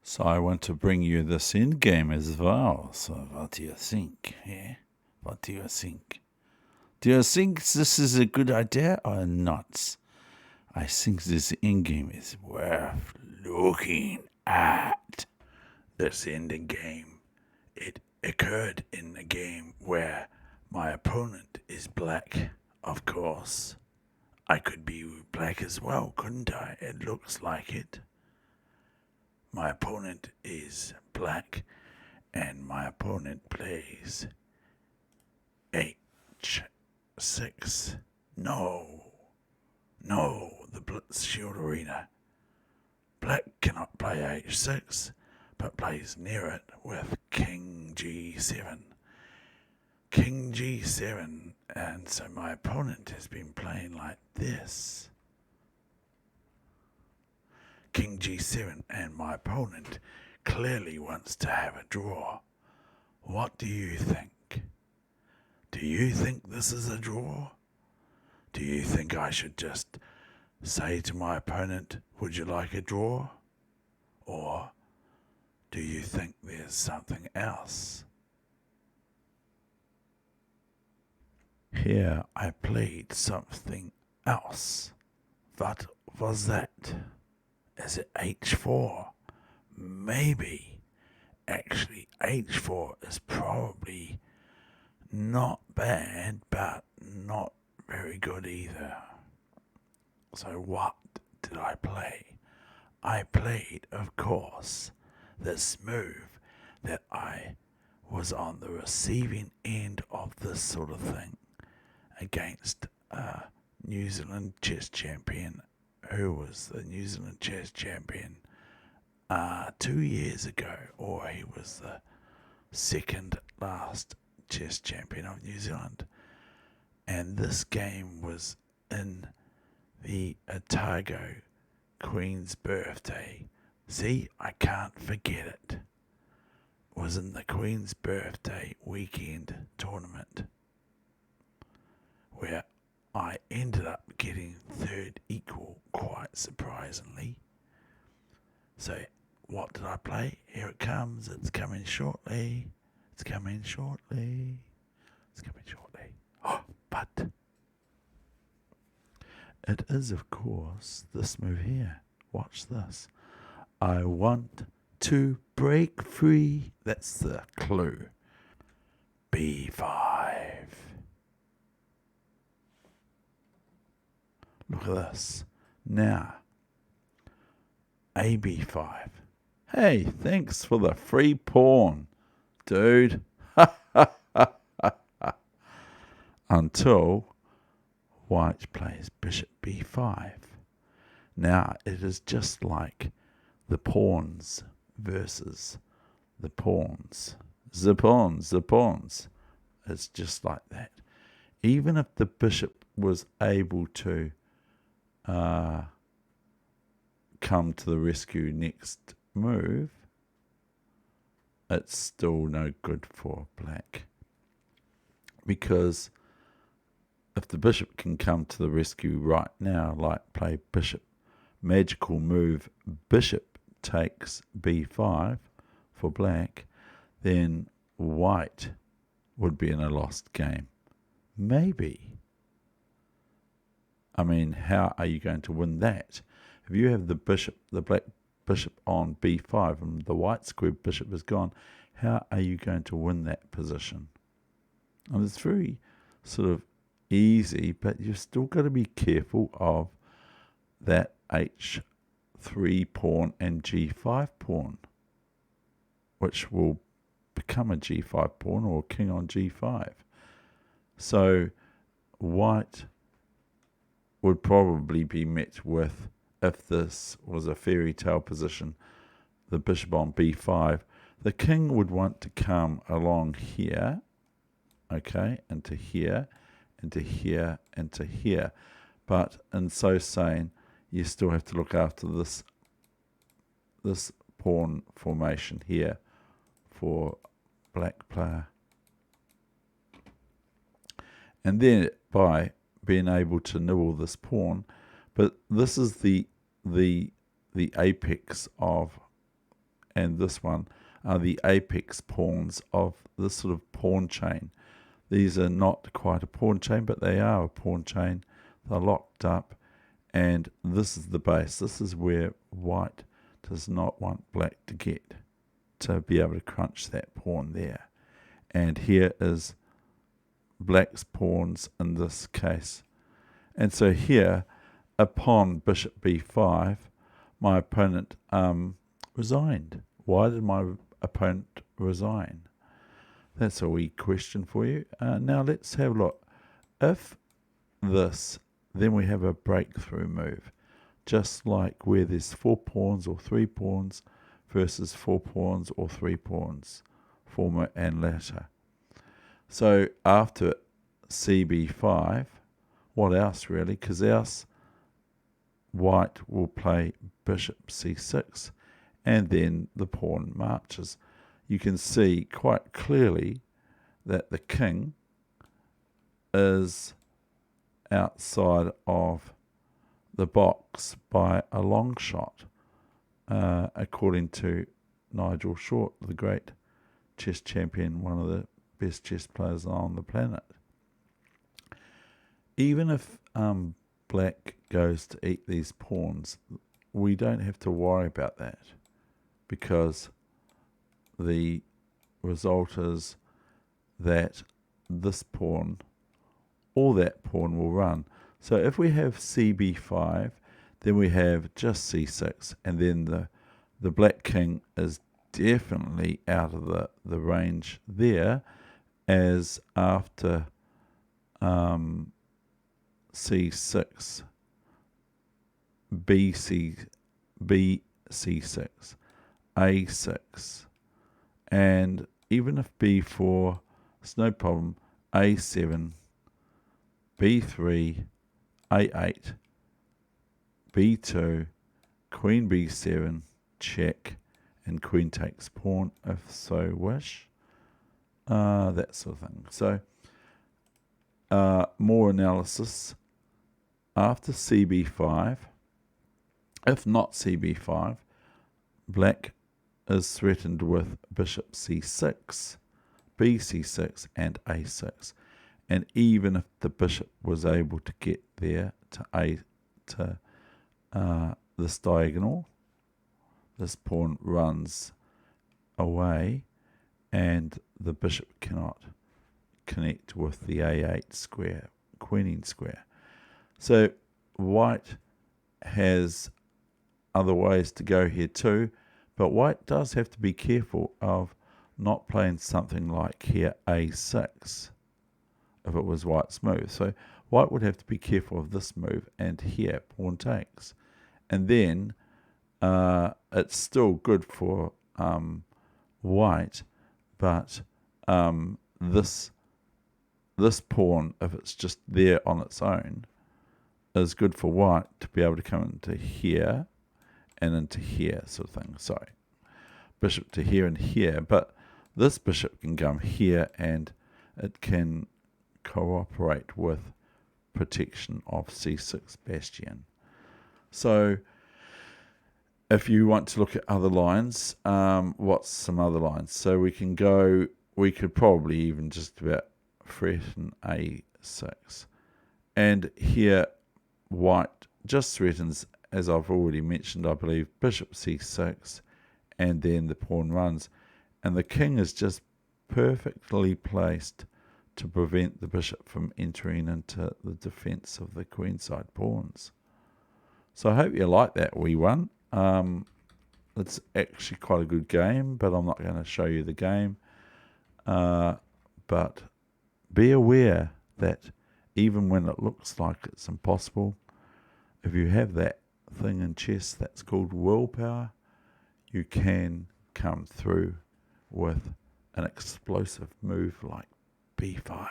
So I want to bring you this Endgame as well. So what do you think? Yeah? What do you think? Do you think this is a good idea or not? I think this Endgame is worth looking at. This ending game, it occurred in a game where my opponent is black, of course. I could be black as well, couldn't I? It looks like it. My opponent is black, and my opponent plays H6. No, the Blitz Shield Arena. Black cannot play H6, but plays near it with King G7. King G7, and so my opponent has been playing like this. King G7, and my opponent clearly wants to have a draw. What do you think? Do you think this is a draw? Do you think I should just say to my opponent, would you like a draw? Or do you think there's something else? Here I played something else. What was that? Is it H4? Maybe. Actually, H4 is probably not bad, but not very good either. So what did I play? I played, of course, this move that I was on the receiving end of this sort of thing against a New Zealand chess champion who was the New Zealand chess champion 2 years ago, or he was the second last chess champion of New Zealand. And this game was in the Otago Queen's birthday. See, I can't forget it. It was in the Queen's birthday weekend tournament where I ended up getting third equal, quite surprisingly. So what did I play? Here it comes. It's coming shortly. It's coming shortly. It's coming shortly. Oh, but it is, of course, this move here. Watch this. I want to break free. That's the clue. B5. Look at this. Now, AB5. Hey, thanks for the free pawn, dude. Until white plays bishop b5. Now, it is just like the pawns versus the pawns. The pawns. It's just like that. Even if the bishop was able to come to the rescue next move, it's still no good for black. Because if the bishop can come to the rescue right now, like play bishop, magical move, bishop takes b5 for black, then white would be in a lost game. Maybe. I mean, how are you going to win that? If you have the black bishop on b5 and the white square bishop is gone, how are you going to win that position? And it's very sort of easy, but you've still got to be careful of that h3 pawn and g5 pawn, which will become a g5 pawn or king on g5. So white would probably be met with, if this was a fairy tale position, the bishop on b5, the king would want to come along here, okay, into here, into here, into here. But in so saying, you still have to look after this pawn formation here for black player. And then by being able to nibble this pawn, but this is the apex of and this one are the apex pawns of this sort of pawn chain. These are not quite a pawn chain, but they are a pawn chain. They're locked up, and this is the base. This is where white does not want black to get, to be able to crunch that pawn there. And here is black's pawns in this case. And so here, upon bishop b5, my opponent resigned. Why did my opponent resign? That's a wee question for you. Now let's have a look. If this, then we have a breakthrough move. Just like where there's 4 pawns or 3 pawns versus 4 pawns or 3 pawns, former and latter. So after cb5, what else really? Because else white will play bishop c6, and then the pawn marches. You can see quite clearly that the king is outside of the box by a long shot, according to Nigel Short, the great chess champion, one of the best chess players on the planet. Even if black goes to eat these pawns, we don't have to worry about that, because the result is that this pawn or that pawn will run. So if we have cb5, then we have just c6, and then the black king is definitely out of the range there, as after c6, bc6, a6, and even if b4, it's no problem, a7, b3, a8, b2, queen b7, check, and queen takes pawn if so wish, that sort of thing. So more analysis. After cb5, if not cb5, black is threatened with bishop c6, bc6, and a6. And even if the bishop was able to get there to this diagonal, this pawn runs away, and the bishop cannot connect with the a8 square, queening square. So white has other ways to go here too, but white does have to be careful of not playing something like here a6 if it was white's move. So white would have to be careful of this move, and here pawn takes. And then it's still good for white, but this pawn, if it's just there on its own, is good for white to be able to come into here and into here, sort of thing. Sorry, bishop to here and here, but this bishop can come here, and it can cooperate with protection of c6 bastion. So if you want to look at other lines, what's some other lines? So we could probably even just about threaten a6. And here white just threatens, as I've already mentioned, I believe, bishop c6, and then the pawn runs. And the king is just perfectly placed to prevent the bishop from entering into the defense of the queenside pawns. So I hope you like that wee one. It's actually quite a good game, but I'm not going to show you the game. But be aware that even when it looks like it's impossible, if you have that thing in chess that's called willpower, you can come through with an explosive move like b5.